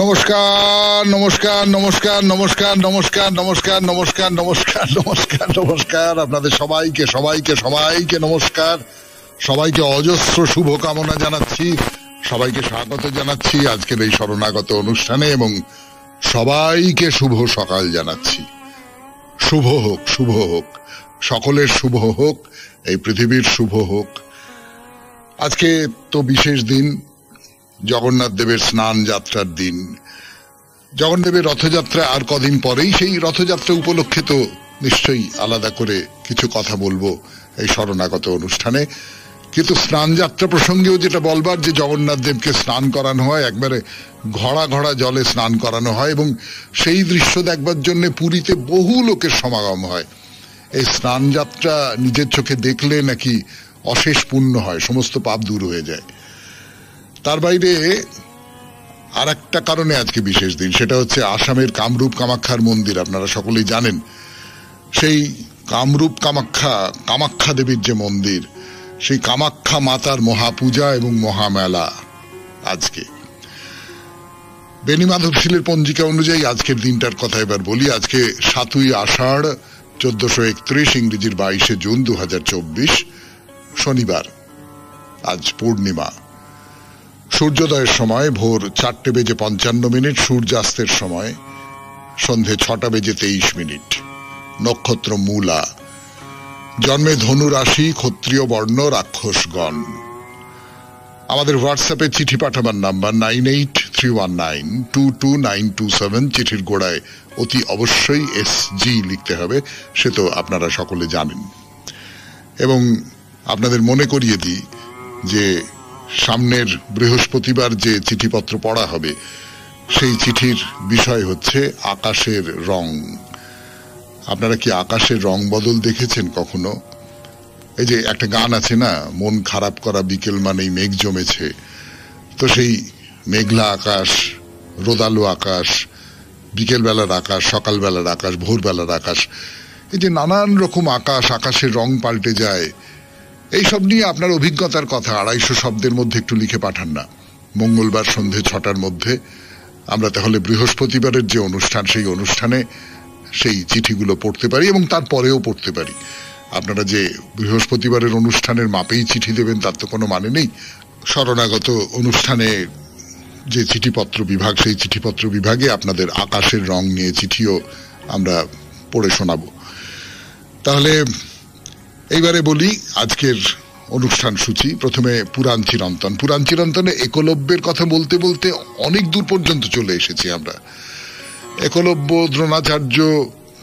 নমস্কার নমস্কার নমস্কার নমস্কার নমস্কার নমস্কার নমস্কার নমস্কার নমস্কার নমস্কার আপনাদের সবাইকে সবাইকে সবাইকে নমস্কার, সবাইকে অজস্র শুভকামনা জানাচ্ছি, সবাইকে স্বাগত জানাচ্ছি আজকের এই শরণাগত অনুষ্ঠানে এবং সবাইকে শুভ সকাল জানাচ্ছি। শুভ হোক, শুভ হোক, সকলের শুভ হোক, এই পৃথিবীর শুভ হোক। আজকে তো বিশেষ দিন, জগন্নাথ দেবের স্নান যাত্রার দিন। জগন্নাথদেবের রথযাত্রা আর কদিন পরেই, সেই রথযাত্রা উপলক্ষে তো নিশ্চয়ই আলাদা করে কিছু কথা বলবো এই শরণাগত অনুষ্ঠানে। কিন্তু স্নান যাত্রা প্রসঙ্গেও যেটা বলবার, যে জগন্নাথ দেবকে স্নান করানো হয়, একবারে ঘড়া ঘড়া জলে স্নান করানো হয় এবং সেই দৃশ্য দেখবার জন্য পুরীতে বহু লোকের সমাগম হয়। এই স্নান যাত্রা নিজের চোখে দেখলে নাকি অশেষ পুণ্য হয়, সমস্ত পাপ দূর হয়ে যায়। তার বাইরে আর একটা কারণে আজকে বিশেষ দিন, সেটা হচ্ছে আসামের কামরূপ কামাখ্যার মন্দির। আপনারা সকলেই জানেন সেই কামরূপ কামাখ্যা দেবীর যে মন্দির, সেই কামাখ্যা মাতার মহাপূজা এবং মহামেলা আজকে। বেনি মাধবশীলের পঞ্জিকা অনুযায়ী আজকের দিনটার কথা এবার বলি। আজকে 7ই আষাঢ় 1431, ইংরেজির 22শে জুন 2024, শনিবার। আজ পূর্ণিমা। সূর্যোদয়ের সময় ভোর 4:55, সূর্যাস্তের সময় সন্ধে 6:23। নক্ষত্র মূলা। জন্মে ধনু রাশি, ক্ষত্রিয় বর্ণ, রাক্ষসগণ। আমাদের হোয়াটসঅ্যাপে চিঠি পাঠাবার নাম্বার 9831922927। চিঠির গোড়ায় অতি অবশ্যই SG লিখতে হবে, সে তো আপনারা সকলে জানেন। এবং আপনাদের মনে করিয়ে দিই যে সামনের বৃহস্পতিবার যে চিঠিপত্র পড়া হবে, সেই চিঠির বিষয় হচ্ছে আকাশের রং। আপনারা কি আকাশের রং বদল দেখেছেন কখনো? এই যে একটা গান আছে না, মন খারাপ করা বিকেল মানেই মেঘ জমেছে। তো সেই মেঘলা আকাশ, রোদালো আকাশ, বিকেলবেলার আকাশ, সকালবেলার আকাশ, ভোরবেলার আকাশ, এই যে নানান রকম আকাশের রং পাল্টে যায়, এইসব নিয়ে আপনার অভিজ্ঞতার কথা 250 শব্দের মধ্যে একটু লিখে পাঠান না। মঙ্গলবার সন্ধে 6টার মধ্যে আমরা তাহলে বৃহস্পতিবারের যে অনুষ্ঠান, সেই অনুষ্ঠানে সেই চিঠিগুলো পড়তে পারি এবং তারপরেও পড়তে পারি। আপনারা যে বৃহস্পতিবারের অনুষ্ঠানের মাপেই চিঠি দেবেন তার তো কোনো মানে নেই। শরণাগত অনুষ্ঠানে যে চিঠিপত্র বিভাগ, সেই চিঠিপত্র বিভাগে আপনাদের আকাশের রং নিয়ে চিঠিও আমরা পড়ে শোনাবো। তাহলে এইবারে বলি আজকের অনুষ্ঠান সূচি। প্রথমে পুরাণ চিরন্তন। পুরাণ চিরন্তনে একলব্যের কথা বলতে বলতে অনেক দূর পর্যন্ত চলে এসেছি আমরা। একলব্য দ্রোণাচার্য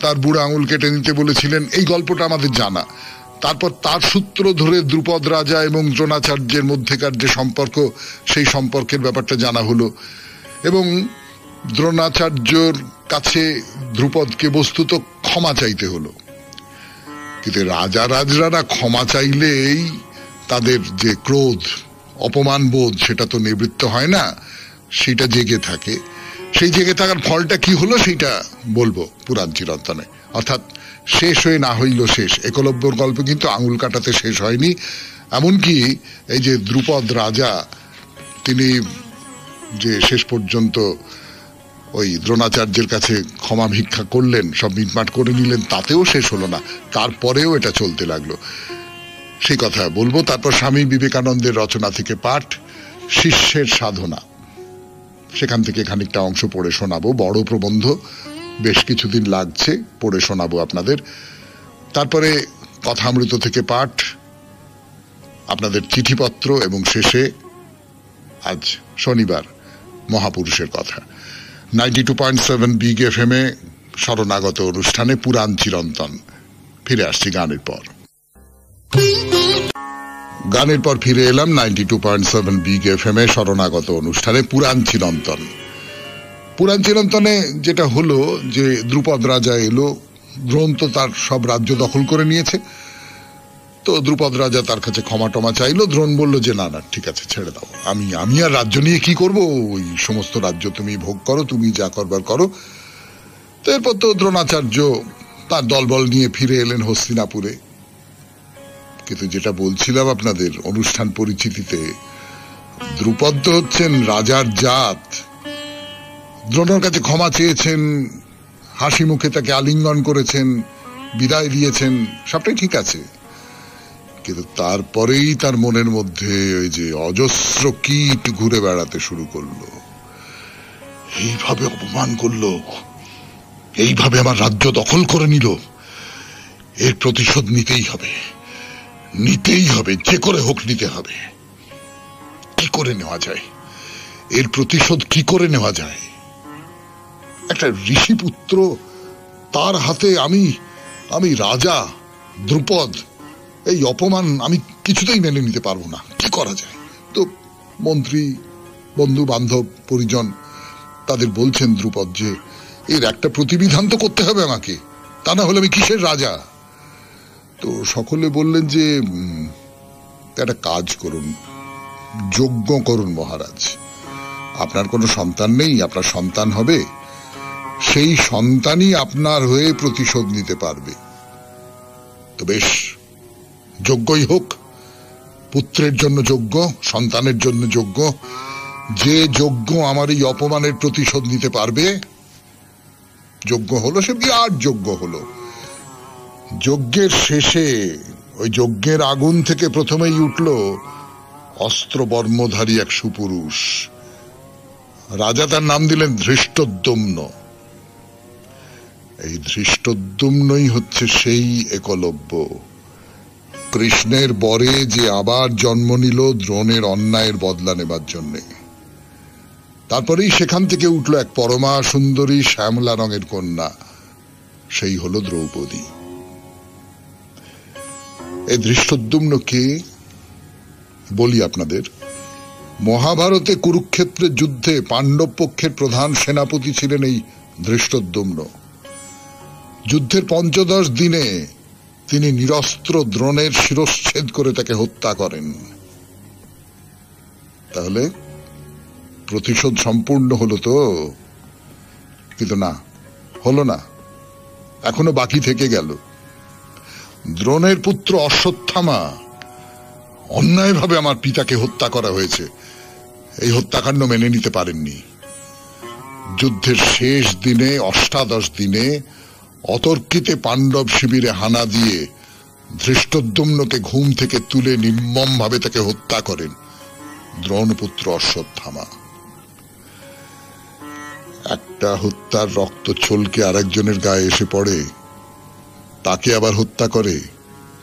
তার বুড়ো আঙুল কেটে নিতে বলেছিলেন, এই গল্পটা আমাদের জানা। তারপর তার সূত্র ধরে দ্রুপদ রাজা এবং দ্রোণাচার্যের মধ্যেকার যে সম্পর্ক, সেই সম্পর্কের ব্যাপারটা জানা হলো এবং দ্রোণাচার্যর কাছে দ্রুপদকে বস্তুত ক্ষমা চাইতে হলো। কিন্তু রাজরাজরা ক্ষমা চাইলেই তাদের যে ক্রোধ, অপমান বোধ, সেটা তো নিবৃত্ত হয় না, সেটা জেগে থাকে। সেই জেগে থাকার ফলটা কি হলো সেটা বলবো পুরাণ চিরন্তনে। অর্থাৎ শেষ হয়ে না হইল শেষ। একলব্যর গল্প কিন্তু আঙুল কাটাতে শেষ হয়নি। এমনকি এই যে দ্রুপদ রাজা, তিনি যে শেষ পর্যন্ত ওই দ্রোণাচার্যের কাছে ক্ষমা ভিক্ষা করলেন, সব মিটমাট করে নিলেন, তাতেও শেষ হলো না, তারপরেও এটা চলতে লাগলো। সেই কথা বলবো। তারপর স্বামী বিবেকানন্দের রচনা থেকে পাঠ, শিষ্যের সাধনা, সেখান থেকে খানিকটা অংশ পড়ে শোনাবো। বড় প্রবন্ধ, বেশ কিছুদিন লাগছে, পড়ে শোনাবো আপনাদের। তারপরে কথামৃত থেকে পাঠ, আপনাদের চিঠিপত্র এবং শেষে আজ শনিবার মহাপুরুষের কথা। 92.7 বিগ FM এ শরণাগত অনুষ্ঠানে পুরাণ চিরন্তন। ফিরে আসছি গানের পর। গানের পর ফিরে এলাম 92.7 বিগ FM এ শরণাগত অনুষ্ঠানে পুরাণ চিরন্তন। পুরাণ চিরন্তনে যেটা হলো যে দ্রুপদ রাজা এলো, দ্রোণ তো তার সব রাজ্য দখল করে নিয়েছে। তো দ্রুপদ রাজা তার কাছে ক্ষমা টমা চাইলো। দ্রোণ বলল যে না না, ঠিক আছে, ছেড়ে দাও, আমি আর রাজ্য নিয়ে কি করব, ওই সমস্ত রাজ্য তুমি ভোগ করো, তুমি যা করবার করো। তো এরপর তো দ্রোণাচার্য তার দলবল নিয়ে ফিরে এলেন হস্তিনাপুরে। কিন্তু যেটা বলছিলাম আপনাদের অনুষ্ঠান পরিচিতিতে, দ্রুপদ হচ্ছেন রাজার জাত, দ্রোণের কাছে ক্ষমা চেয়েছেন, হাসি মুখে তাকে আলিঙ্গন করেছেন, বিদায় দিয়েছেন, সবটাই ঠিক আছে। কিন্তু তারপরেই তার মনের মধ্যে ওই যে অজস্র কীট ঘুরে বেড়াতে শুরু করলো। এইভাবে অপমান করলো, এইভাবে আমার রাজ্য দখল করে নিল, এর প্রতিশোধ নিতেই হবে, নিতেই হবে, যে করে হোক নিতে হবে। কি করে নেওয়া যায় এর প্রতিশোধ? কি করে নেওয়া যায়? একটা ঋষি পুত্র, তার হাতে আমি রাজা দ্রুপদ, এই অপমান আমি কিছুতেই মেনে নিতে পারবো না। কি করা যায়? তো মন্ত্রী, বন্ধু বান্ধব, পরিজন তাদের বলছেন দ্রুপদ যে এর একটা প্রতিবিধান তো করতে হবে আমাকে, তা না হলে আমি কিসের রাজা? তো সকলে বললেন যে একটা কাজ করুন, যজ্ঞ করুন মহারাজ। আপনার কোনো সন্তান নেই, আপনার সন্তান হবে, সেই সন্তানই আপনার হয়ে প্রতিশোধ নিতে পারবে। তো বেশ, যজ্ঞই হোক, পুত্রের জন্য যজ্ঞ, সন্তানের জন্য যজ্ঞ। যে যজ্ঞ আমার এই অপমানের প্রতিশোধ নিতে পারবে, যজ্ঞ হলো। সে বিরাট যজ্ঞ হলো। যজ্ঞের শেষে ওই যজ্ঞের আগুন থেকে প্রথমেই উঠল অস্ত্র বর্মধারী এক সুপুরুষ। রাজা তার নাম দিলেন ধৃষ্টদ্যুম্ন। এই ধৃষ্টদ্যুম্নই হচ্ছে সেই একলব্য, কৃষ্ণের বরে যে আবার জন্ম নিল দ্রোণের অন্যায়ের বদলা নেবার জন্যে। তারপরেই সেখান থেকে উঠল এক পরমা সুন্দরী শ্যামলা রঙের কন্যা, সেই হলো দ্রৌপদী। এই ধৃষ্টদ্যুম্ন কে বলি আপনাদের। মহাভারতে কুরুক্ষেত্রের যুদ্ধে পাণ্ডব পক্ষের প্রধান সেনাপতি ছিলেন এই ধৃষ্টদ্যুম্ন। যুদ্ধের ৫০ দিনে তিনি নিরস্ত্র দ্রোণের শিরশ্ছেদ করে তাকে হত্যা করেন। তাহলে প্রতিশোধ সম্পূর্ণ হলো তো? কিন্তু না, হলো না, এখনো বাকি থেকে গেল। দ্রোণের পুত্র অশ্বত্থামা, অন্যায়ভাবে আমার পিতাকে হত্যা করা হয়েছে, এই হত্যাকাণ্ড মেনে নিতে পারেননি। যুদ্ধের শেষ দিনে, অষ্টাদশ দিনে অতর্কিতে পাণ্ডব শিবিরে হানা দিয়ে ধৃষ্টদ্যুম্নকে ঘুম থেকে তুলে নির্মম ভাবে তাকে হত্যা করেন দ্রোণপুত্র অশ্বত্থামা। একটা হত্যার রক্ত ছলকে আরেকজনের গায়ে এসে পড়ে, তাকে আবার হত্যা করে,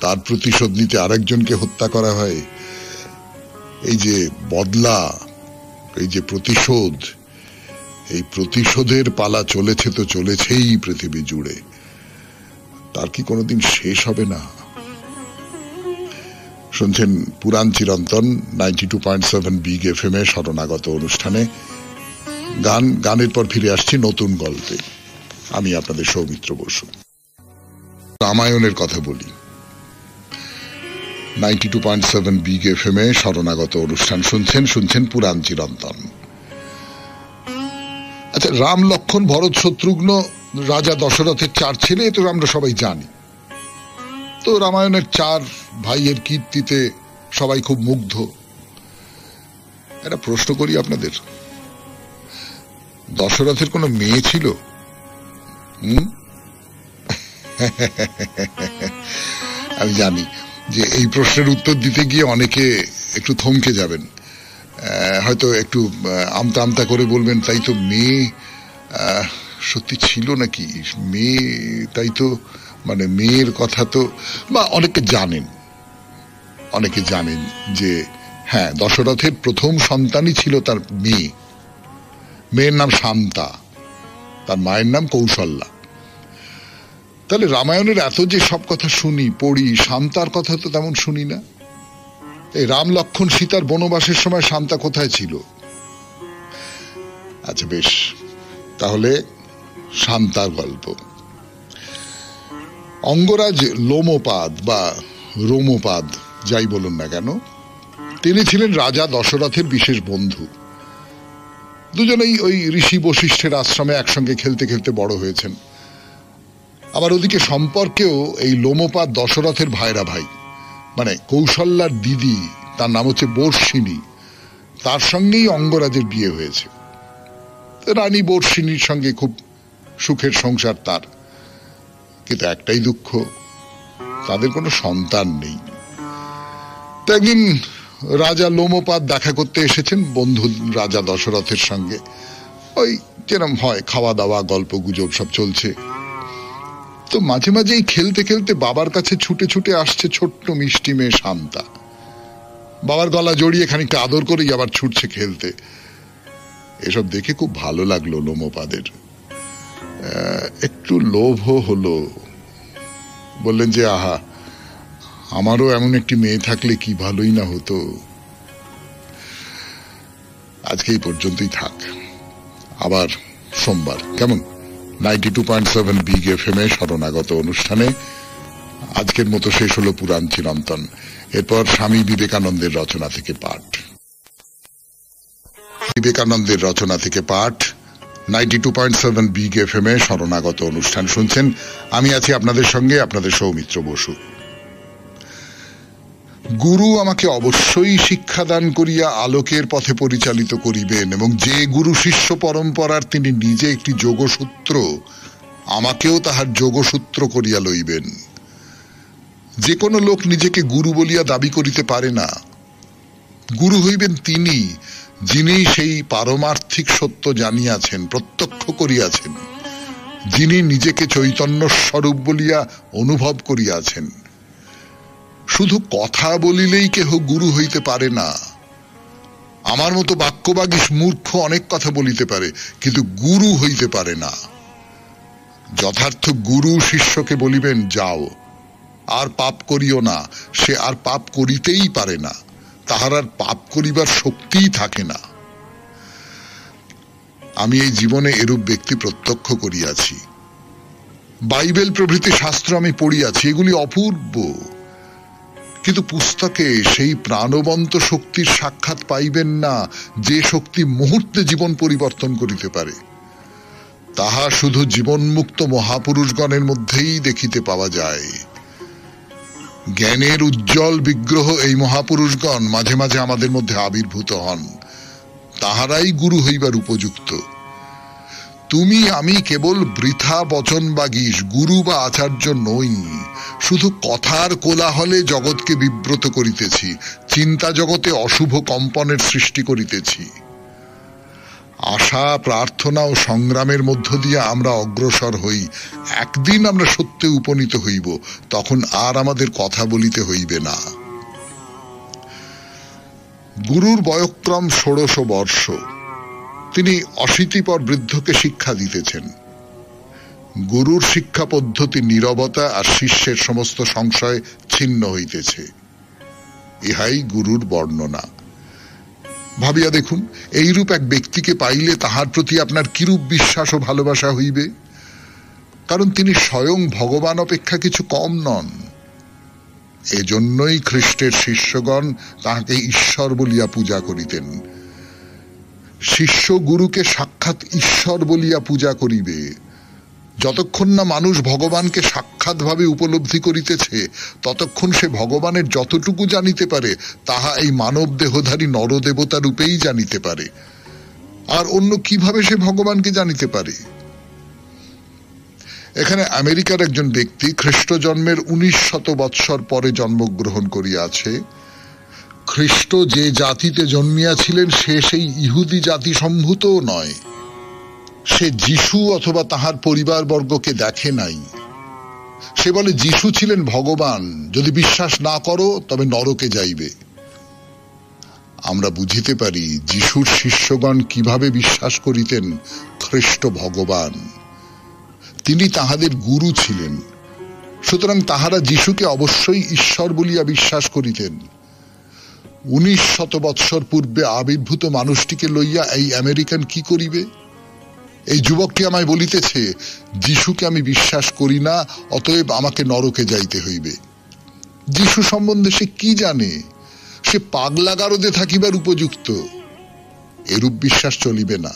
তার প্রতিশোধ নিতে আরেকজনকে হত্যা করা হয়। এই যে বদলা, এই যে প্রতিশোধ, এই প্রতিশোধের পালা চলেছে তো চলেছেই পৃথিবী জুড়ে। তার কি কোনোদিন শেষ হবে না? শুনছেন পুরাণ চিরন্তন 92.7 বিগ এফএম এ শরণাগত অনুষ্ঠানে। গানের পর ফিরে আসছি নতুন গল্পে। আমি আপনাদের সৌমিত্র বসু। রামায়ণের কথা বলি। 92.7 বিগ এফএম এ শরণাগত অনুষ্ঠান শুনছেন পুরাণ চিরন্তন। আচ্ছা, রাম, লক্ষ্মণ, ভরত, শত্রুঘ্ন রাজা দশরথের 4 ছেলে, তো আমরা সবাই জানি। তো রামায়ণের 4 ভাইয়ের কীর্তিতে সবাই খুব মুগ্ধ। একটা প্রশ্ন করি আপনাদের, দশরথের কোনো মেয়ে ছিল? আমি জানি যে এই প্রশ্নের উত্তর দিতে গিয়ে অনেকে একটু থমকে যাবেন, হয়তো একটু আমতা আমতা করে বলবেন, তাই তো মেয়ে সত্যি ছিল নাকি? মেয়ে, তাই তো, মানে মেয়ের কথা তো, বা অনেকে জানেন যে হ্যাঁ, দশরথের প্রথম সন্তানই ছিল তার মেয়ে। মেয়ের নাম শান্তা, তার মায়ের নাম কৌশল্যা। তাহলে রামায়ণের এত যে সব কথা শুনি, পড়ি, শান্তার কথা তো তেমন শুনি না। এই রাম, লক্ষ্মণ, সীতার বনবাসের সময় শান্তা কোথায় ছিল? আচ্ছা বেশ, তাহলে শান্তার গল্প। অঙ্গরাজ লোমপাদ বা রোমপাদ, যাই বলুন না কেন, তিনি ছিলেন রাজা দশরথের বিশেষ বন্ধু। দুজনেই ওই ঋষি বশিষ্ঠের আশ্রমে একসঙ্গে খেলতে খেলতে বড় হয়েছেন। আবার ওদিকে সম্পর্কেও এই লোমপাদ দশরথের ভাইরা ভাই, মানে কৌশল্যার দিদি, তার নাম হচ্ছে বর্ষিণী, তার সঙ্গেই অঙ্গরাজের বিয়ে হয়েছে। রানী বর্ষিনীর সঙ্গে খুব সুখের সংসার তার, কিন্তু একটাই দুঃখ, তাদের কোনো সন্তান নেই। তো একদিন রাজা লোমপাদ দেখা করতে এসেছেন বন্ধু রাজা দশরথের সঙ্গে। ওই যেরকম হয়, খাওয়া দাওয়া গল্প গুজব সব চলছে। তো মাঝে মাঝেই খেলতে খেলতে বাবার কাছে ছুটে ছুটে আসছে ছোট্ট মিষ্টি মেয়ে শান্তা। বাবার গলা জড়িয়ে খানিকটা আদর করেই আবার ছুটছে খেলতে। এসব দেখে খুব ভালো লাগলো লোমপাদের, একটু লোভ হলো। বললেন যে আহা, আমারও এমন একটি মেয়ে থাকলে কি ভালোই না হতো। আজকে এই পর্যন্তই থাক, আবার সোমবার কেমন 92.7 বিগ FM এ শরণাগত অনুষ্ঠানে আজকের মতো শেষ হলো পুরাণ চিরন্তন। এরপর স্বামী বিবেকানন্দের রচনা থেকে পাঠ। বিবেকানন্দের রচনা থেকে পাঠ 92.7 বিগ FM এ শরণাগত অনুষ্ঠান শুনছেন। আমি আছি আপনাদের সঙ্গে, আপনাদের সৌমিত্র বসু। গুরু আমাকে অবশ্যই শিক্ষাদান করিয়া আলোকের পথে পরিচালিত করিবেন, এবং যে গুরু শিষ্য পরম্পরার তিনি নিজে একটি যোগসূত্র, আমাকেও তাহার যোগসূত্র করিয়া লইবেন। যে কোনো লোক নিজেকে গুরু বলিয়া দাবি করিতে পারে না। গুরু হইবেন তিনি, যিনি সেই পারমার্থিক সত্য জানিয়াছেন, প্রত্যক্ষ করিয়াছেন, যিনি নিজেকে চৈতন্য স্বরূপ বলিয়া অনুভব করিয়াছেন। শুধু কথা বলিলেই কেহ গুরু হইতে পারে না। আমার মতো বাক্যবাগীশ মূর্খ অনেক কথা বলিতে পারে, কিন্তু গুরু হইতে পারে না। যথার্থ গুরু শিষ্যকে বলিবেন, যাও, আর পাপ করিও না। সে আর পাপ করিতেই পারে না, তাহার আর পাপ করিবার শক্তিই থাকে না। আমি এই জীবনে এরূপ ব্যক্তি প্রত্যক্ষ করিয়াছি। বাইবেল প্রভৃতি শাস্ত্র আমি পড়িয়াছি, এগুলি অপূর্ব, কিন্তু পুস্তকে সেই প্রাণবন্ত শক্তির সাক্ষাৎ পাইবেন না, যে শক্তি মুহূর্তে জীবন পরিবর্তন করিতে পারে। তাহা শুধু জীবনমুক্ত মহাপুরুষগণের মধ্যেই দেখিতে পাওয়া যায়। জ্ঞানের উজ্জ্বল বিগ্রহ এই মহাপুরুষগণ মাঝে মাঝে আমাদের মধ্যে আবির্ভূত হন, তাহারাই গুরু হইবার উপযুক্ত। তুমি আমি কেবল বৃথা বচনবাগীশ, গুরু বা আচার্য নই। শুধু কথার কোলাহলে জগৎকে বিব্রত করিতেছি, চিন্তা জগতে অশুভ কম্পনের সৃষ্টি করিতেছি। আশা, প্রার্থনা ও সংগ্রামের মধ্য দিয়ে আমরা অগ্রসর হই। একদিন আমরা সত্যে উপনীত হইব, তখন আর আমাদের কথা বলিতে হইবে না। গুরুর বয়ঃক্রম 16 বর্ষ। তিনি 80 পর বৃদ্ধকে শিক্ষা দিতেছেন। গুরুর শিক্ষা পদ্ধতি নীরবতা আর শিষ্যের সমস্ত সংশয় ছিন্ন হইতেছে। ইহাই গুরুর বর্ণনা। ভাবিয়া দেখুন, এইরূপ এক ব্যক্তিকে পাইলে তাহার প্রতি আপনার কিরূপ বিশ্বাস ও ভালোবাসা হইবে। কারণ তিনি স্বয়ং ভগবান অপেক্ষা কিছু কম নন। এজন্যই খ্রিস্টের শিষ্যগণ তাহাকে ঈশ্বর বলিয়া পূজা করিতেন। শিষ্য গুরুকে সাক্ষাৎ ঈশ্বর বলিয়া পূজা করিবে। যতক্ষণ না মানুষ ভগবানকে সাক্ষাৎ ভাবে উপলব্ধি করিতেছে, ততক্ষণ সে ভগবানের যতটুকু জানিতে পারে তাহা এই মানব দেহধারী নরদেবতা রূপেই জানিতে পারে। আর অন্য কিভাবে সে ভগবানকে জানিতে পারে? এখানে আমেরিকার একজন ব্যক্তি খ্রিস্ট জন্মের 1900 বৎসর পরে জন্মগ্রহণ করিয়াছে। খ্রিস্ট যে জাতিতে জন্মিয়াছিলেন সে সেই ইহুদি জাতি সম্ভূতও নয়। সে যিশু অথবা তাহার পরিবারবর্গকে দেখে নাই। সে বলে যিশু ছিলেন ভগবান, যদি বিশ্বাস না করো তবে নরকে যাইবে। আমরা বুঝিতে পারি যিশুর শিষ্যগণ কিভাবে বিশ্বাস করিতেন খ্রিস্ট ভগবান। তিনি তাহাদের গুরু ছিলেন, সুতরাং তাহারা যিশুকে অবশ্যই ঈশ্বর বলিয়া বিশ্বাস করিতেন। 1900 বৎসর পূর্বে আবির্ভূত মানুষটিকে লইয়া এই আমেরিকান কি করিবে? এই যুবকটি আমায় বলিতেছে, যিশুকে আমি বিশ্বাস করি না, অতএব আমাকে নরকে যাইতে হইবে। যিশু সম্বন্ধে সে কি জানে? সে পাগলাগারদে থাকিবার উপযুক্ত। এরূপ বিশ্বাস চলিবে না।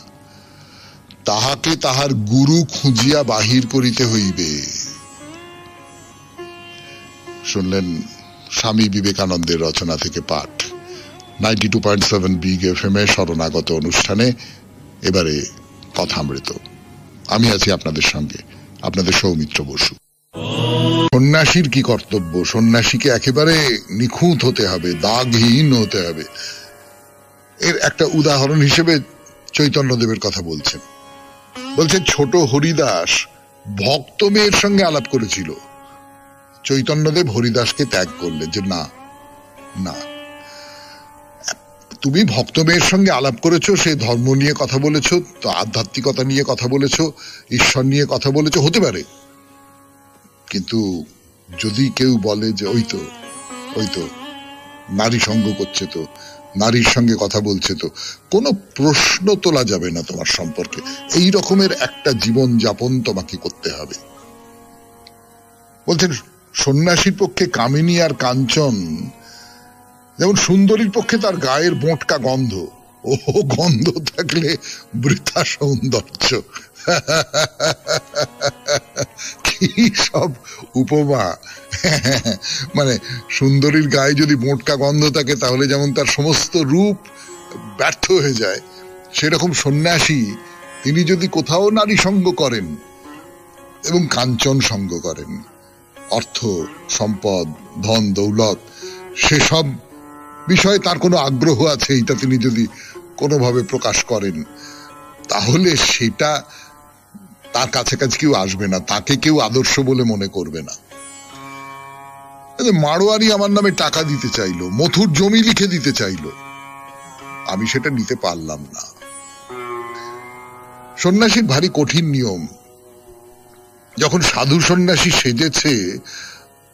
তাহাকে তাহার গুরু খুঁজিয়া বাহির করিতে হইবে। শুনলেন স্বামী বিবেকানন্দের রচনা থেকে পাঠ 92.7 বিগ FM এ শরণাগত অনুষ্ঠানে। এবারে কথামৃত। আমি আছি আপনাদের সঙ্গে, আপনাদের সৌমিত্র বসু। সন্ন্যাসীর কি কর্তব্য? সন্ন্যাসীকে একেবারে নিখুঁত হতে হবে, দাগহীন হতে হবে। এর একটা উদাহরণ হিসেবে চৈতন্যদেবের কথা বলছেন। ছোট হরিদাস ভক্ত মেয়ের সঙ্গে আলাপ করেছিল, চৈতন্যদেব হরিদাসকে ত্যাগ করলেন যে না না, তুমি ভক্ত মেয়ের সঙ্গে আলাপ করেছো, সে ধর্ম নিয়ে কথা বলেছো, তো আধ্যাত্মিকতা নিয়ে কথা বলেছো, ঈশ্বর নিয়ে কথা বলেছো, হতে পারে, কিন্তু যদি কেউ বলে যে ওই তো নারী সঙ্গ করছে, তো নারীর সঙ্গে কথা বলছে, তো কোনো প্রশ্ন তোলা যাবে না তোমার সম্পর্কে। এই রকমের একটা জীবন যাপন তোমাকে করতে হবে। বলছেন সন্ন্যাসীর পক্ষে কামিনী আর কাঞ্চন যেমন সুন্দরীর পক্ষে তার গায়ের বোঁটকা গন্ধ, ও গন্ধ থাকলে বৃথা সৌন্দর্য। কি সব উপমা! মানে সুন্দরীর গায়ে যদি বোঁটকা গন্ধ থাকে তাহলে যেমন তার সমস্ত রূপ ব্যর্থ হয়ে যায়, সেরকম সন্ন্যাসী তিনি যদি কোথাও নারী সঙ্গ করেন এবং কাঞ্চন সঙ্গ করেন, অর্থ সম্পদ ধন দৌলত সেসব বিষয়ে তার কোনো আগ্রহ আছে এটা তিনি যদি কোনোভাবে প্রকাশ করেন, তাহলে সেটা তার কাছাকাছি কেউ আসবে না, তাকে কেউ আদর্শ বলে মনে করবে না। মারোয়ারি আমার নামে টাকা দিতে চাইলো, মথুর জমি লিখে দিতে চাইলো, আমি সেটা নিতে পারলাম না। সন্ন্যাসীর ভারী কঠিন নিয়ম। যখন সাধু সন্ন্যাসী সেজেছে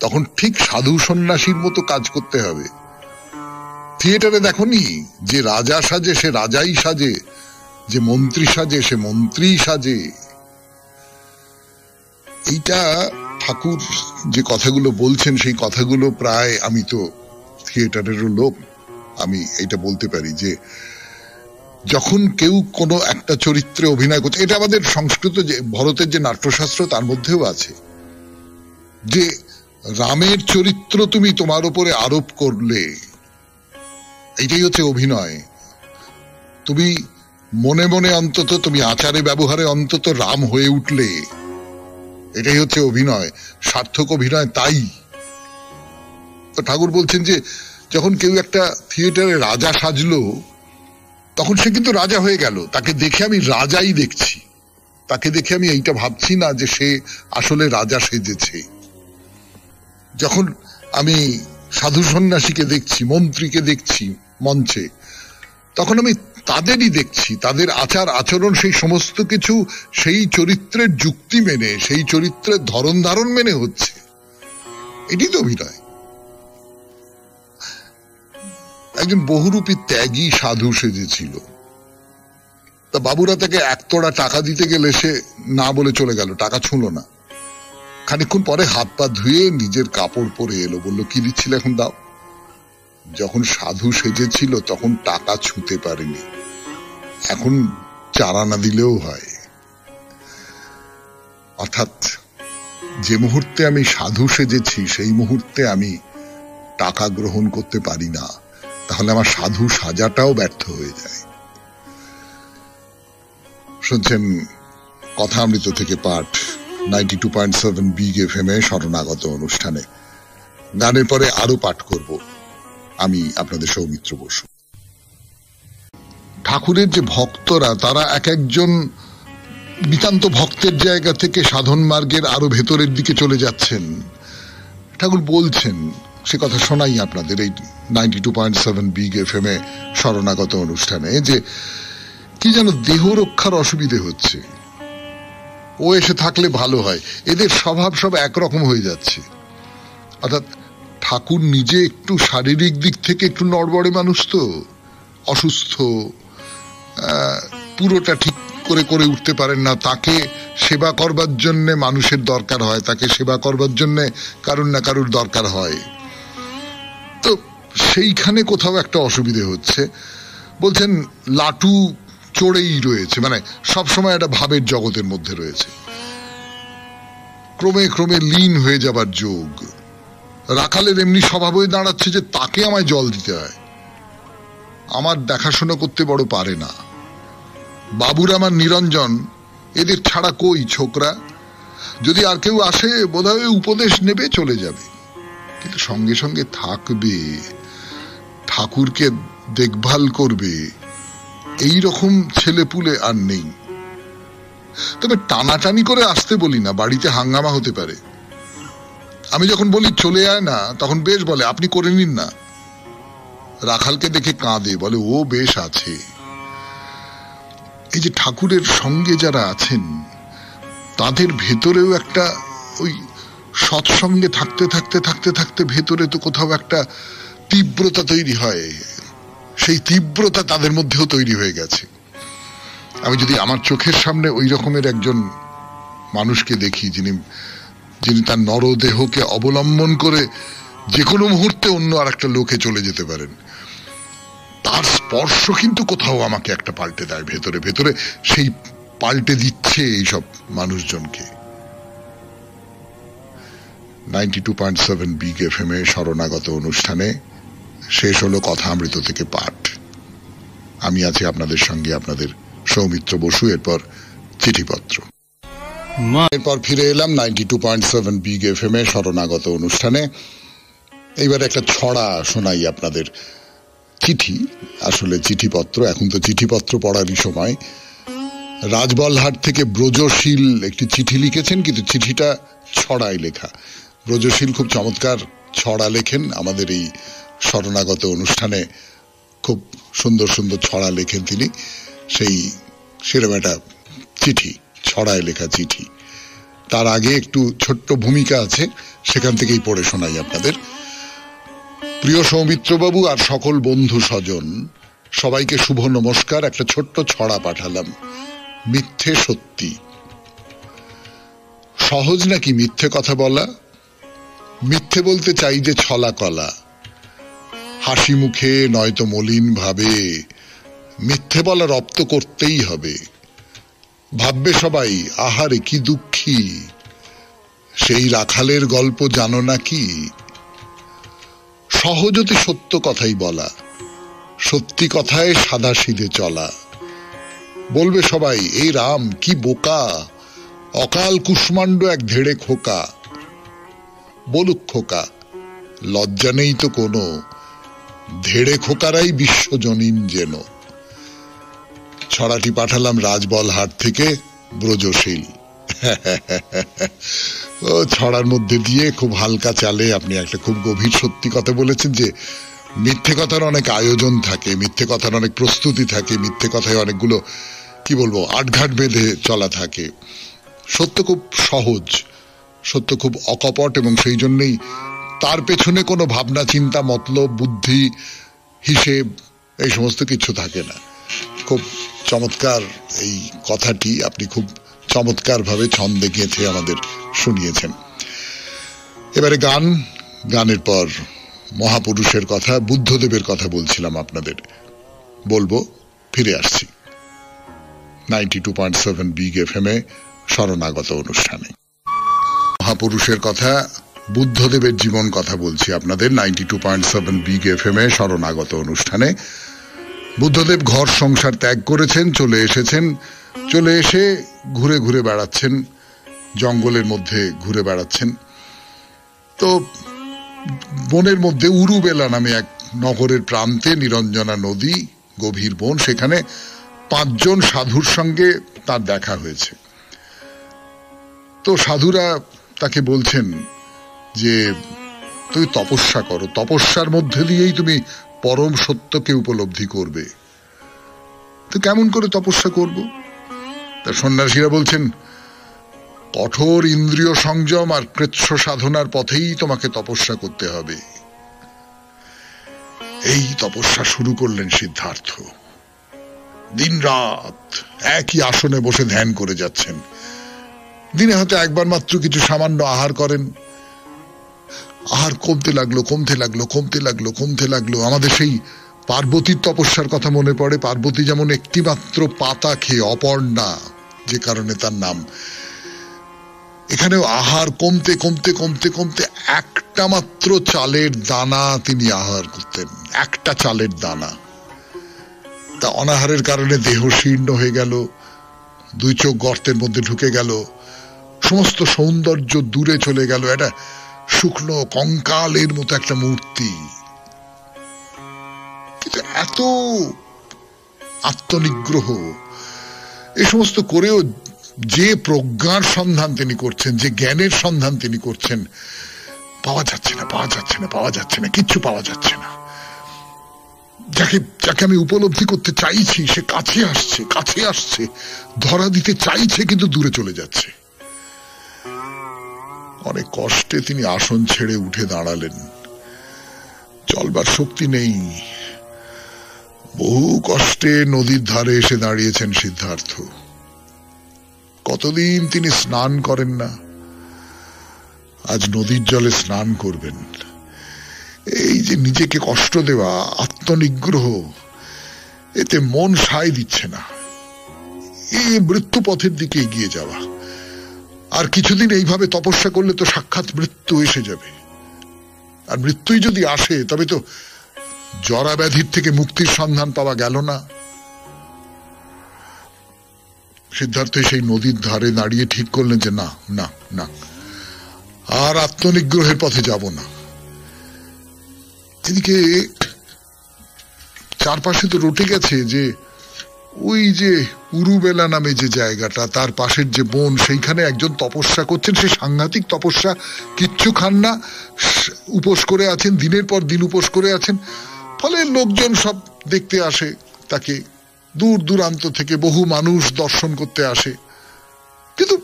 তখন ঠিক সাধু সন্ন্যাসীর মতো কাজ করতে হবে। থিয়েটারে দেখনি, যে রাজা সাজে সে রাজাই সাজে, যে মন্ত্রী সাজে সে মন্ত্রী সাজে। এইটা ঠাকুর যে কথাগুলো বলছেন সেই কথাগুলো প্রায়, আমি তো থিয়েটারেরও লোক, আমি এটা বলতে পারি যে যখন কেউ কোনো একটা চরিত্রে অভিনয় করছে, এটা আমাদের সংস্কৃত যে ভারতের যে নাট্যশাস্ত্র তার মধ্যেও আছে, যে রামের চরিত্র তুমি তোমার উপরে আরোপ করলে, এইটাই হচ্ছে অভিনয়। তুমি মনে মনে অন্তত, তুমি আচারে ব্যবহারে অন্তত রাম হয়ে উঠলে, এটাই হচ্ছে অভিনয়, সার্থক অভিনয়। তাই তো ঠাকুর বলছেন যে যখন কেউ একটা থিয়েটারে রাজা সাজলো তখন সে কিন্তু রাজা হয়ে গেল, তাকে দেখে আমি রাজাই দেখছি, তাকে দেখে আমি এইটা ভাবছি না যে সে আসলে রাজা সেজেছে। যখন আমি সাধু সন্ন্যাসীকে দেখছি, মন্ত্রীকে দেখছি মঞ্চে, তখন আমি তাদেরই দেখছি, তাদের আচার আচরণ সেই সমস্ত কিছু সেই চরিত্রের যুক্তি মেনে, সেই চরিত্রের ধরন ধারণ মেনে হচ্ছে। এটি তো অভিনয়। একজন বহুরূপী ত্যাগী সাধু সেজেছিল, তা বাবুরা তাকে একতোড়া টাকা দিতে গেলে সে না বলে চলে গেল, টাকা ছুঁলো না। খানিকক্ষণ পরে হাত পা ধুয়ে নিজের কাপড় পরে এলো, বললো কি দিচ্ছিল এখন দাও। যখন সাধু সেজেছিল তখন টাকা ছুঁতে পারেনি, এখন চারা না দিলেও হয়। অর্থাৎ যে মুহূর্তে আমি সাধু সেজেছি সেই মুহূর্তে আমি টাকা গ্রহণ করতে পারি না, তাহলে আমার সাধু সাজাটাও ব্যর্থ হয়ে যায়। শুনছেন কথামৃত থেকে পাঠ 92.7 বিগ এফএম এ শরণাগত অনুষ্ঠানে। গানের পরে আরো পাঠ করব আমি, আপনাদের সৌমিত্র বসু। ঠাকুরের যে ভক্তরা, তারা এক একজন নিতান্ত ভক্তের জায়গা থেকে সাধন মার্গের আরো ভেতরের দিকে চলে যাচ্ছেন। ঠাকুর বলছেন, সে কথা শোনাই আপনাদের এই 92.7 বিগ এফএম এ শরণাগত অনুষ্ঠানে, যে কি যেন দেহ রক্ষার অসুবিধে হচ্ছে, ও এসে থাকলে ভালো হয়। এদের স্বভাব সব একরকম হয়ে যাচ্ছে। অর্থাৎ ঠাকুর নিজে একটু শারীরিক দিক থেকে একটু নড়বড়ে মানুষ, তো অসুস্থ, পুরোটা ঠিক করে করে উঠতে পারেন না। তাকে সেবা করবার জন্য মানুষের দরকার হয়, তাকে সেবা করবার জন্য কারুর না কারুর দরকার হয়। তো সেইখানে কোথাও একটা অসুবিধে হচ্ছে। বলছেন লাটু চড়েই রয়েছে, মানে সবসময় একটা ভাবের জগতের মধ্যে রয়েছে, ক্রমে ক্রমে লীন হয়ে যাবার যোগ। রাখালের এমনি স্বভাব হয়ে দাঁড়াচ্ছে যে তাকে আমায় জল দিতে হয়, আমার দেখাশোনা করতে বড় পারে না। বাবুরাম আর নিরঞ্জন এদের ছাড়া কই ছোকরা? যদি আর কেউ আসে বোধহয় উপদেশ নেবে, চলে যাবে, কিন্তু সঙ্গে সঙ্গে থাকবে, ঠাকুরকে দেখভাল করবে, এই রকম ছেলেপুলে আর নেই। তবে টানাটানি করে আসতে বলি না, বাড়িতে হাঙ্গামা হতে পারে। আমি যখন বলি চলে আয় না, তখন বেশ বলে আপনি করে নিন না। রাখালকে দেখে কাঁদে, বলে ও বেশ আছে। এই যে ঠাকুরের সঙ্গে যারা আছেন তাদের ভেতরেও একটা ওই সৎসঙ্গে থাকতে থাকতে থাকতে থাকতে ভেতরে তো কোথাও একটা তীব্রতা তৈরি হয়, সেই তীব্রতা তাদের মধ্যেও তৈরি হয়ে গেছে। আমি যদি আমার চোখের সামনে ওই রকমের একজন মানুষকে দেখি, যিনি তার নরদেহকে অবলম্বন করে যে কোনো মুহূর্তে অন্য আর একটা লোকে চলে যেতে পারেন, তার স্পর্শ কিন্তু কোথাও আমাকে একটা পাল্টে দেয় ভেতরে ভেতরে, সেই পাল্টে দিচ্ছে এইসব মানুষজনকে। 92.7 বিগ এফএম এ শরণাগত অনুষ্ঠানে শেষ হলো কথা অমৃত থেকে পাঠ। আমি আছি আপনাদের সঙ্গে, আপনাদের সৌমিত্র বসু। এরপর চিঠিপত্র, এরপর ফিরে এলাম 92.7 বিগ এফএম এ শরণাগত অনুষ্ঠানে। এইবার একটা ছড়া শোনাই আপনাদের। চিঠি, আসলে চিঠিপত্র, এখন তো চিঠিপত্র পড়ারই সময়। রাজবলহাট থেকে ব্রজশীল একটি চিঠি লিখেছেন, কিন্তু চিঠিটা ছড়ায় লেখা। ব্রজশীল খুব চমৎকার ছড়া লেখেন, আমাদের এই শরণাগত অনুষ্ঠানে খুব সুন্দর সুন্দর ছড়া লেখেন তিনি। সেরকম একটা চিঠি, ছড়ায় লেখা চিঠি। তার আগে একটু ছোট্ট ভূমিকা আছে, সেখান থেকেই পড়ে শোনাই আপনাদের। প্রিয় সৌমিত্রবাবু আর সকল বন্ধু স্বজন, সবাইকে শুভ নমস্কার। একটা ছোট্ট ছড়া পাঠালাম। মিথ্যে সত্যি। সহজ নাকি মিথ্যে কথা বলা? মিথ্যে বলতে চাই যে ছলা কলা, হাসি মুখে নয়তো মলিন ভাবে, মিথ্যে বলা রপ্ত করতেই হবে। ভাববে সবাই আহারে কি দুঃখী, সেই রাখালের গল্প জানো নাকি? সহজতে সত্য কথাই বলা, সত্যি কথায় সাদা সিধে চলা। বলবে সবাই এই রাম কি বোকা, অকাল কুষ্মাণ্ড এক ধেড়ে খোকা। বলুক খোকা, লজ্জা নেই তো কোনো, ধেড়ে খোকারাই বিশ্বজনীন যেন। ছড়াটি পাঠালাম রাজবলহাট থেকে ব্রজশীল। ও ছড়ার মধ্যে দিয়ে খুব হালকা চালে আপনি একটা খুব গভীর সত্যি কথা বলেছেন, যে মিথ্যে কথার অনেক আয়োজন থাকে, মিথ্যে কথার অনেক প্রস্তুতি থাকে, মিথ্যে কথায় অনেকগুলো কি বলবো আটঘাট বেঁধে চলা থাকে। সত্য খুব সহজ, সত্য খুব অকপট, এবং সেই জন্যই তার পেছনে কোনো ভাবনা চিন্তা মতলব বুদ্ধি হিসেব এই সমস্ত কিছু থাকে না। খুব চমৎকার এই কথাটি আপনি খুব চমৎকার ভাবে ছন্দে গেঁথে আমাদের শুনিয়েছেন। এবারে গানের পর মহাপুরুষের কথা, বুদ্ধদেবের কথা বলছিলাম আপনাদের, বলবো, ফিরে আসছি 92.7 বিগ এফএম এ শরণাগত অনুষ্ঠানে। মহাপুরুষের কথা, বুদ্ধদেবের জীবন কথা বলছি আপনাদের 92.7 বিগ এফএম এ শরণাগত অনুষ্ঠানে। বুদ্ধদেব ঘর সংসার ত্যাগ করেছেন, চলে এসে ঘুরে ঘুরে বেড়াচ্ছেন, জঙ্গলের মধ্যে ঘুরে বেড়াচ্ছেন। তো বনের মধ্যে উরুবেলা নামে এক নগরের প্রান্তে নিরঞ্জনা নদী, গভীর বন, সেখানে 5 জন সাধুর সঙ্গে তার দেখা হয়েছে। তো সাধুরা তাকে বলছেন যে তুমি তপস্যা করো, তপস্যার মধ্যে দিয়েই তুমি পরম সত্যকে উপলব্ধি করবে। তো কেমন করে তপস্যা করব? তা সন্ন্যাসীরা বলছেন কঠোর ইন্দ্রিয় সংযম আর কৃচ্ছ সাধনার পথেই তোমাকে তপস্যা করতে হবে। এই তপস্যা শুরু করলেন সিদ্ধার্থ। দিন রাত একই আসনে বসে ধ্যান করে যাচ্ছেন। দিনে হয়তো একবার মাত্র কিছু সামান্য আহার করেন। আহার কমতে লাগলো। আমাদের সেই পার্বতীর তপস্যার কথা মনে পড়ে। পার্বতী যেমন একটি মাত্র পাতা খেয়ে, অপর্ণা যে কারণে তার নাম, এখানেও আহার কমতে একটা মাত্র চালের দানা তিনি আহার করতেন, একটা চালের দানা। তা অনাহারের কারণে দেহ শীর্ণ হয়ে গেল, দুই চোখ গর্তের মধ্যে ঢুকে গেল, সমস্ত সৌন্দর্য দূরে চলে গেল, এটা শুকনো কঙ্কালের মতো একটা মূর্তি। কিন্তু এত আত্মনিগ্রহ, এই সমস্ত করেও যে প্রজ্ঞার সন্ধান তিনি করছেন, যে জ্ঞানের সন্ধান তিনি করছেন, পাওয়া যাচ্ছে না, পাওয়া যাচ্ছে না, পাওয়া যাচ্ছে না, কিচ্ছু পাওয়া যাচ্ছে না। যাকে আমি উপলব্ধি করতে চাইছি সে কাছে আসছে, কাছে আসছে, ধরা দিতে চাইছে, কিন্তু দূরে চলে যাচ্ছে। অনেক কষ্টে তিনি আসন ছেড়ে উঠে দাঁড়ালেন। চলবার শক্তি নেই, বহু কষ্টে নদীর ধারে এসে দাঁড়িয়েছেন সিদ্ধার্থ। কতদিন তিনি স্নান করেন না, আজ নদীর জলে স্নান করবেন। এই যে নিজেকে কষ্ট দেওয়া, আত্মনিগ্রহ, এতে মন সায় দিচ্ছে না। এই মৃত্যু পথের দিকে এগিয়ে যাওয়া। আর কিছুদিন এইভাবে তপস্যা করলে তো সাক্ষাৎ মৃত্যু এসে যাবে। আর মৃত্যুই যদি আসে তবে তো জরা ব্যাধির থেকে মুক্তির সন্ধান পাওয়া গেল না। সিদ্ধার্থ সেই নদীর ধারে দাঁড়িয়ে ঠিক করলেন যে না না না, আর আত্মনিগ্রহের পথে যাব না। এদিকে চারপাশে তো রটে গেছে যে ওই যে উরুবেলা নামে যে জায়গাটা, তার পাশের যে বন, সেইখানে একজন তপস্যা করছেন। সে সাংঘাতিক তপস্যা, কিচ্ছু খান না, উপোস করে আছেন, দিনের পর দিন উপোস করে আছেন। ফলে লোকজন সব দেখতে আসে তাকে, দূর দূরান্ত থেকে বহু মানুষ দর্শন করতে আসে। কিন্তু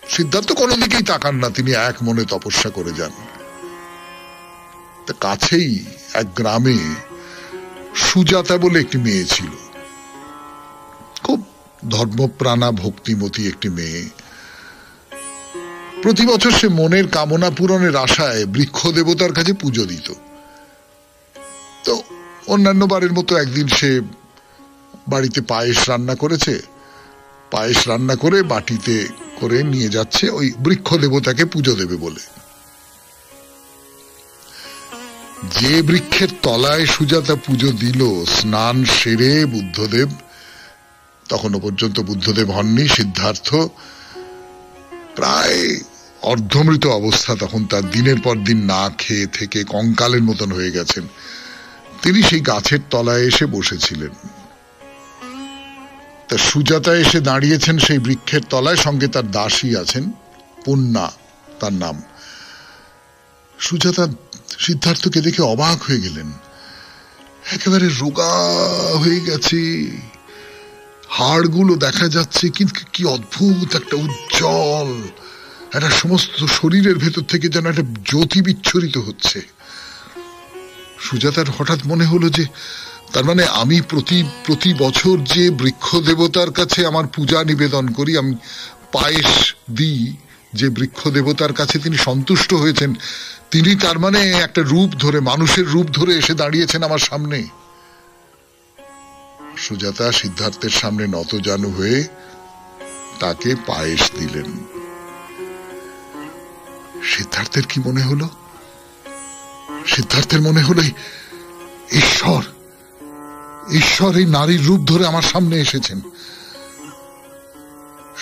সিদ্ধার্থ কোনো দিকেই তাকান না, তিনি এক মনে তপস্যা করে যান। তা কাছেই এক গ্রামে সুজাতা বলে একটি মেয়ে ছিল, খুব ধর্মপ্রাণা ভক্তিমতী একটি মেয়ে। প্রতি বছর সে মনের কামনা পূরণের আশায় বৃক্ষ দেবতার কাছে পুজো দিত। তো অন্যান্য বারের মতো একদিন সে বাড়িতে পায়েস রান্না করেছে, পায়েস রান্না করে বাটিতে করে নিয়ে যাচ্ছে ওই বৃক্ষ দেবতাকে পুজো দেবে বলে। যে বৃক্ষের তলায় সুজাতা পুজো দিল, স্নান সেরে বুদ্ধদেব, তখনও পর্যন্ত বুদ্ধদেব হননি, সিদ্ধার্থ প্রায় অর্ধমৃত অবস্থা, তখন তার দিনের পর দিন না খেয়ে থেকে কঙ্কালের মতন হয়ে গেছেন। তিনি সেই গাছের তলায় এসে বসেছিলেন। তা সুজাতা এসে দাঁড়িয়েছেন সেই বৃক্ষের তলায়, সঙ্গে তার দাসী আছেন, পূর্ণা তার নাম। সুজাতা সিদ্ধার্থকে দেখে অবাক হয়ে গেলেন। একেবারে রোগা হয়ে গেছে, হাড়গুলো দেখা যাচ্ছে, কিন্তু কি অদ্ভুত একটা উজ্জ্বল, একটা সমস্ত শরীরের ভেতর থেকে যেন একটা জ্যোতি বিচ্ছুরিত হচ্ছে। সুজাতার হঠাৎ মনে হলো যে তার মানে আমি প্রতি বছর যে বৃক্ষ দেবতার কাছে আমার পূজা নিবেদন করি, আমি পায়েস দিই, যে বৃক্ষ দেবতার কাছে তিনি সন্তুষ্ট হয়েছেন, তিনি তার মানে একটা রূপ ধরে, মানুষের রূপ ধরে এসে দাঁড়িয়েছেন আমার সামনে। সুজাতা সিদ্ধার্থের সামনে নতজানু হয়ে তাকে পায়েস দিলেন। সিদ্ধার্থের কি মনে হলো? সিদ্ধার্থের মনে হলো ঈশ্বর, ঈশ্বর এই নারীর রূপ ধরে আমার সামনে এসেছেন।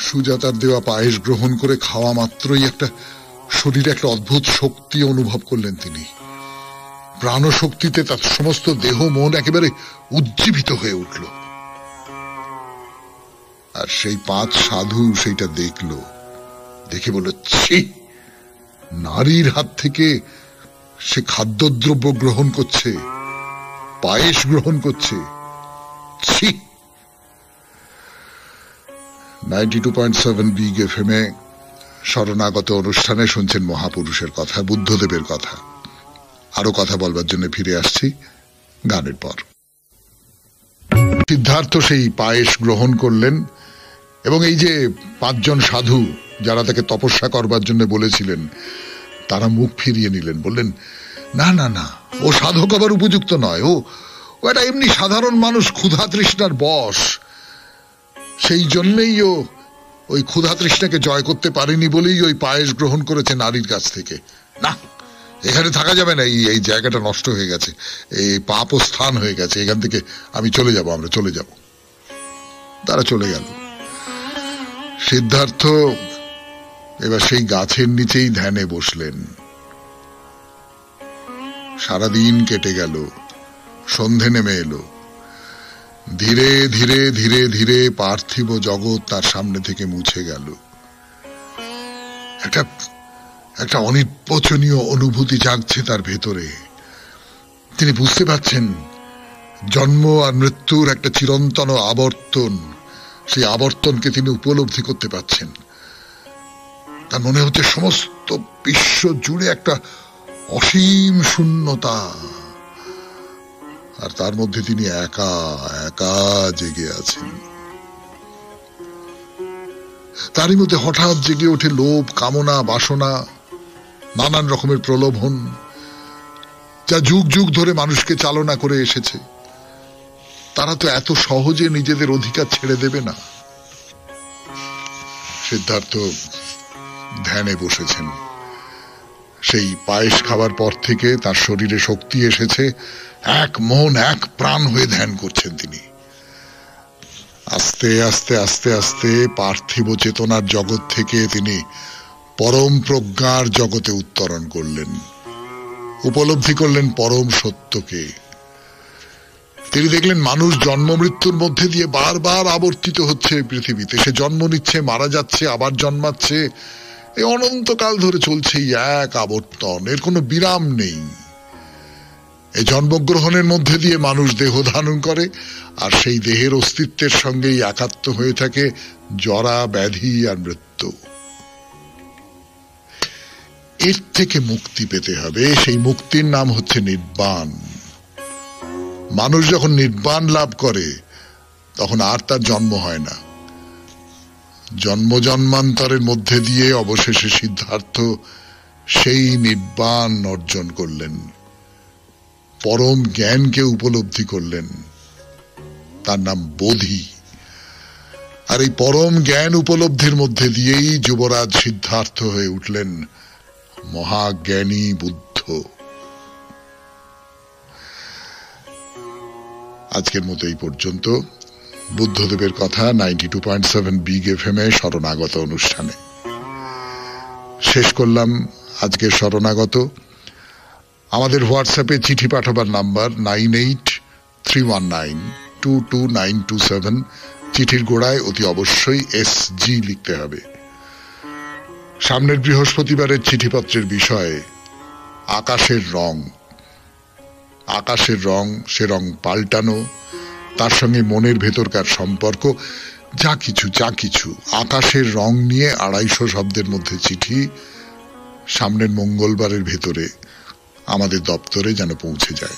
সুজাতার দেওয়া পায়েস গ্রহণ করে খাওয়া মাত্রই একটা শরীরে একটা অদ্ভুত শক্তি অনুভব করলেন তিনি। প্রাণ শক্তিতে তার সমস্ত দেহ মন একেবারে উজ্জীবিত হয়ে উঠল। আর সেই 5 সাধু সেইটা দেখলো, দেখে বলল, ছি, নারীর হাত থেকে সে খাদ্যদ্রব্য গ্রহণ করছে, পায়েস গ্রহণ করছে, ছি। 92.7 বিগ এফএম এ শরণাগত অনুষ্ঠানে শুনছেন মহাপুরুষের কথা, বুদ্ধদেবের কথা। আরো কথা বলবার জন্য ফিরে আসছি গানের পর। সিদ্ধার্থ সেই পায়েস গ্রহণ করলেন এবং এই যে 5 জন সাধু যারা তাকে তপস্যা করবার জন্য বলেছিলেন, তারা মুখ ফিরিয়ে নিলেন, বললেন, না না না, ও সাধক আবার উপযুক্ত নয়, ও একটা এমনি সাধারণ মানুষ, ক্ষুধা তৃষ্ণার বশ, সেই জন্যই ও ওই ক্ষুধা তৃষ্ণাকে জয় করতে পারেনি বলেই ওই পায়েস গ্রহণ করেছে নারীর কাছ থেকে। না, এখানে থাকা যাবে না, এই জায়গাটা নষ্ট হয়ে গেছে, এই পাপ স্থান হয়ে গেছে, এখান থেকে আমি চলে যাব, আমরা চলে যাব। তারা চলে গেল। সিদ্ধার্থ এবার সেই গাছের নিচেই ধ্যানে বসলেন। সারাদিন কেটে গেল, সন্ধে নেমে এলো। ধীরে ধীরে ধীরে ধীরে পার্থিব জগৎ তার সামনে থেকে মুছে গেল। একটা অনির্বচনীয় অনুভূতি জাগছে তার ভেতরে। তিনি বুঝতে পারছেন জন্ম আর মৃত্যুর একটা চিরন্তন আবর্তন, সেই আবর্তনকে তিনি উপলব্ধি করতে পারছেন। তার মনে হচ্ছে সমস্ত বিশ্ব জুড়ে একটা অসীম শূন্যতা, আর তার মধ্যে তিনি একা একা জেগে আছেন। তারই মধ্যে হঠাৎ জেগে ওঠে লোভ, কামনা, বাসনা, নানান রকমের প্রলোভন, যা যুগ যুগ ধরে মানুষকে চালনা করে এসেছে। তারা তো এত সহজে নিজেদের অধিকার ছেড়ে দেবে না। সিদ্ধার্থ ধ্যানে বসেছেন। সেই পায়েস খাবার পর থেকে তার শরীরে শক্তি এসেছে, এক মন এক প্রাণ হয়ে ধ্যান করছেন তিনি। আস্তে আস্তে আস্তে আস্তে পার্থিব চেতনার জগৎ থেকে তিনি পরম প্রজ্ঞার জগতে উত্তরণ করলেন, উপলব্ধি করলেন পরম সত্যকে। তিনি দেখলেন মানুষ জন্ম মৃত্যুর মধ্যে দিয়ে বারবার আবর্তিত হচ্ছে পৃথিবীতে। সে জন্ম নিচ্ছে, মারা যাচ্ছে, আবার জন্মাচ্ছে। এই অনন্তকাল ধরে চলছে এই এক আবর্তন, এর কোনো বিরাম নেই। এই জন্মগ্রহণের মধ্যে দিয়ে মানুষ দেহ ধারণ করে, আর সেই দেহের অস্তিত্বের সঙ্গেই একাত্ম হয়ে থাকে জরা, ব্যাধি আর মৃত্যু। এর থেকে মুক্তি পেতে হবে। সেই মুক্তির নাম হচ্ছে নির্বাণ। মানুষ যখন নির্বাণ লাভ করে তখন আর তার জন্ম হয় না। জন্ম জন্মান্তরের মধ্যে দিয়ে অবশেষে সিদ্ধার্থ সেই নির্বাণ অর্জন করলেন, পরম জ্ঞানকে উপলব্ধি করলেন। তার নাম বোধি। আর এই পরম জ্ঞান উপলব্ধির মধ্যে দিয়েই যুবরাজ সিদ্ধার্থ হয়ে উঠলেন মহাজ্ঞানী বুদ্ধ। আজকের মতো এই পর্যন্ত। বুদ্ধদেবের কথা 92.7 বিগ FM এ শরণাগত অনুষ্ঠানে শেষ করলাম আজকের শরণাগত। আমাদের হোয়াটসঅ্যাপে চিঠি পাঠাবার নাম্বার 9831922927। চিঠির গোড়ায় অতি অবশ্যই SG লিখতে হবে। সামনের বৃহস্পতিবারের চিঠিপত্রের বিষয়ে আকাশের রং। আকাশের রং, সে রং পাল্টানো, তার সঙ্গে মনের ভেতরকার সম্পর্ক, যা কিছু আকাশের রং নিয়ে 250 শব্দের মধ্যে চিঠি সামনের মঙ্গলবারের ভেতরে আমাদের দপ্তরে যেন পৌঁছে যায়।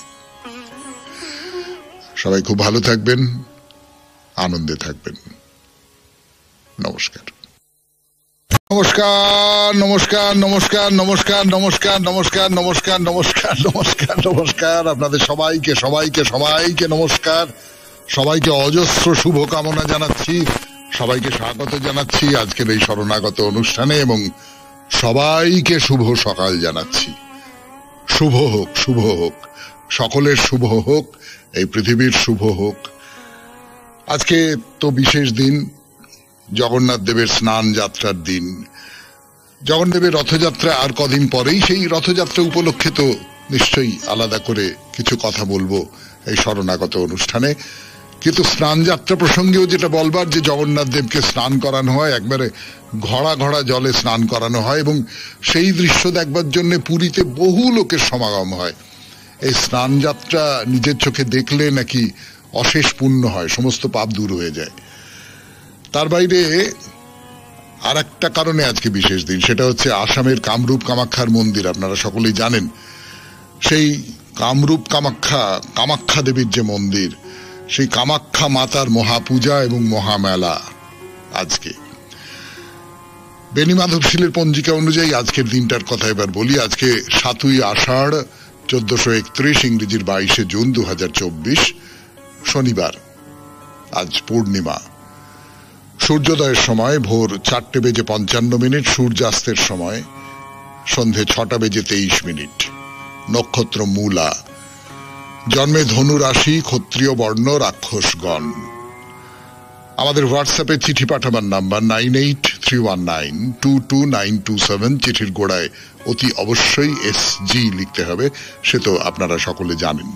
সবাই খুব ভালো থাকবেন, আনন্দে থাকবেন। নমস্কার নমস্কার নমস্কার নমস্কার নমস্কার নমস্কার নমস্কার নমস্কার নমস্কার নমস্কার নমস্কার। আপনাদের সবাইকে সবাইকে সবাইকে নমস্কার, সবাইকে অজস্র শুভ কামনা জানাচ্ছি, সবাইকে স্বাগত জানাচ্ছি আজকের এই শরণাগত অনুষ্ঠানে, এবং সবাইকে শুভ সকাল জানাচ্ছি। শুভ হোক, শুভ হোক, সকলের শুভ হোক, এই পৃথিবীর শুভ হোক। আজকে তো বিশেষ দিন, জগন্নাথ দেবের স্নান যাত্রার দিন। জগন্নাথদেবের রথযাত্রা আর কদিন পরেই। সেই রথযাত্রা উপলক্ষে তো নিশ্চয়ই আলাদা করে কিছু কথা বলবো এই শরণাগত অনুষ্ঠানে। কিন্তু স্নান যাত্রা প্রসঙ্গেও যেটা বলবার, যে জগন্নাথ দেবকে স্নান করানো হয়, একবারে ঘড়া ঘড়া জলে স্নান করানো হয়, এবং সেই দৃশ্য দেখবার জন্য পুরীতে বহু লোকের সমাগম হয়। এই স্নান যাত্রা নিজের চোখে দেখলে নাকি অশেষ পুণ্য হয়, সমস্ত পাপ দূর হয়ে যায়। তার বাইরে আর একটা কারণে আজকে বিশেষ দিন, সেটা হচ্ছে আসামের কামরূপ কামাখ্যার মন্দির। আপনারা সকলেই জানেন সেই কামরূপ কামাখ্যা দেবীর যে মন্দির, সেই কামাখ্যা মাতার মহাপূজা এবং মহামেলা আজকে। বেনি মাধবশীলের পঞ্জিকা অনুযায়ী আজকের দিনটার কথা এবার বলি। আজকে 7ই আষাঢ় 1431, ইংরেজির 22শে জুন 2024, শনিবার। আজ পূর্ণিমা। সূর্যোদয়ের সময় ভোর 4:55, সূর্যাস্তের সময় সন্ধে 6:23। নক্ষত্র মূলা। জন্মে ধনু রাশি, ক্ষত্রিয় বর্ণ, রাক্ষসগণ। আমাদের হোয়াটসঅ্যাপে চিঠি পাঠাবার নাম্বার 9831922927। চিঠির গোড়ায় অতি অবশ্যই SG লিখতে হবে, সে তো আপনারা সকলে জানেন।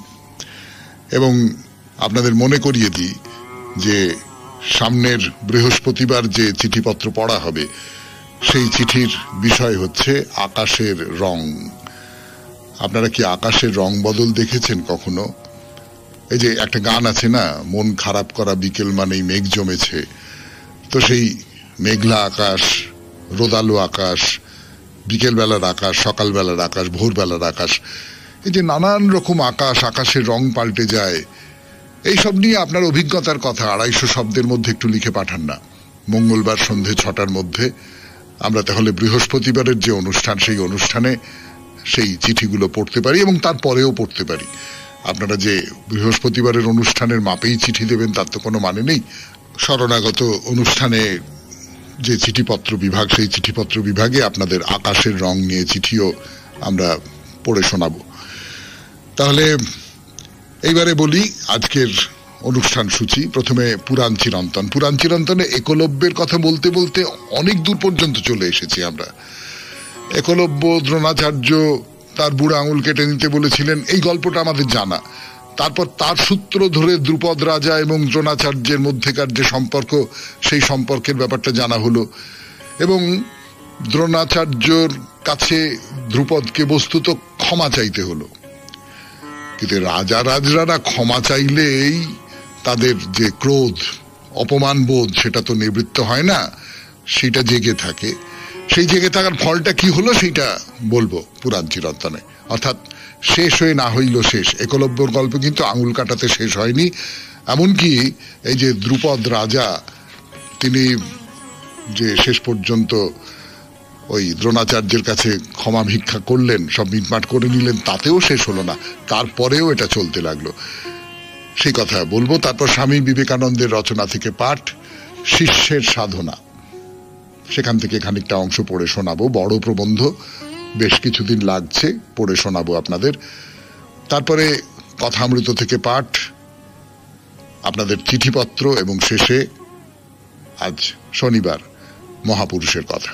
এবং আপনাদের মনে করিয়ে দিই যে সামনের বৃহস্পতিবার যে চিঠিপত্র পড়া হবে সেই চিঠির বিষয় হচ্ছে আকাশের রং। আপনারা কি আকাশের রং বদল দেখেছেন কখনো? এই যে একটা গান আছে না, মন খারাপ করা বিকেল মানেই মেঘ জমেছে। তো সেই মেঘলা আকাশ, রোদালো আকাশ, বিকেলবেলার আকাশ, সকালবেলার আকাশ, ভোরবেলার আকাশ, এই যে নানান রকম আকাশ, আকাশের রং পাল্টে যায়, এইসব নিয়ে আপনার অভিজ্ঞতার কথা 250 শব্দের মধ্যে একটু লিখে পাঠান না। মঙ্গলবার সন্ধে 6টার মধ্যে আমরা তাহলে বৃহস্পতিবারের যে অনুষ্ঠান, সেই অনুষ্ঠানে সেই চিঠিগুলো পড়তে পারি এবং তারপরেও পড়তে পারি। আপনারা যে বৃহস্পতিবারের অনুষ্ঠানের মাপেই চিঠি দেবেন তার তো কোনো মানে নেই। শরণাগত অনুষ্ঠানে যে চিঠিপত্র বিভাগ, সেই চিঠিপত্র বিভাগে আপনাদের আকাশের রং নিয়ে চিঠিও আমরা পড়ে শোনাবো। তাহলে এইবারে বলি আজকের অনুষ্ঠান সূচি। প্রথমে পুরাণ চিরন্তন। পুরাণ চিরন্তনে একলব্যের কথা বলতে বলতে অনেক দূর পর্যন্ত চলে এসেছি আমরা। একলব্য দ্রোণাচার্য তার বুড়ো আঙুল কেটে নিতে বলেছিলেন, এই গল্পটা আমাদের জানা। তারপর তার সূত্র ধরে দ্রুপদ রাজা এবং দ্রোণাচার্যের মধ্যেকার যে সম্পর্ক, সেই সম্পর্কের ব্যাপারটা জানা হলো। এবং দ্রোণাচার্যর কাছে দ্রুপদকে বস্তুত ক্ষমা চাইতে হলো, কিন্তু রাজরাজরা ক্ষমা চাইলেই তাদের যে ক্রোধ, অপমান বোধ, সেটা তো নিবৃত্ত হয় না, সেটা জেগে থাকে। সেই জেগে থাকার ফলটা কি হলো সেইটা বলবো পুরাণ চিরন্তনে। অর্থাৎ শেষ হয়ে না হইল শেষ। একলব্যর গল্প কিন্তু আঙুল কাটাতে শেষ হয়নি। এমনকি এই যে দ্রুপদ রাজা, তিনি যে শেষ পর্যন্ত ওই দ্রোণাচার্যের কাছে ক্ষমা ভিক্ষা করলেন, সব মিটমাট করে নিলেন, তাতেও শেষ হলো না, তারপরেও এটা চলতে লাগলো। সেই কথা বলবো। তারপর স্বামী বিবেকানন্দের রচনা থেকে পাঠ, শিষ্যের সাধনা, সেখান থেকে খানিকটা অংশ পড়ে শোনাবো। বড় প্রবন্ধ, বেশ কিছুদিন লাগছে, পড়ে শোনাবো আপনাদের। তারপরে কথামৃত থেকে পাঠ, আপনাদের চিঠিপত্র, এবং শেষে আজ শনিবার মহাপুরুষের কথা।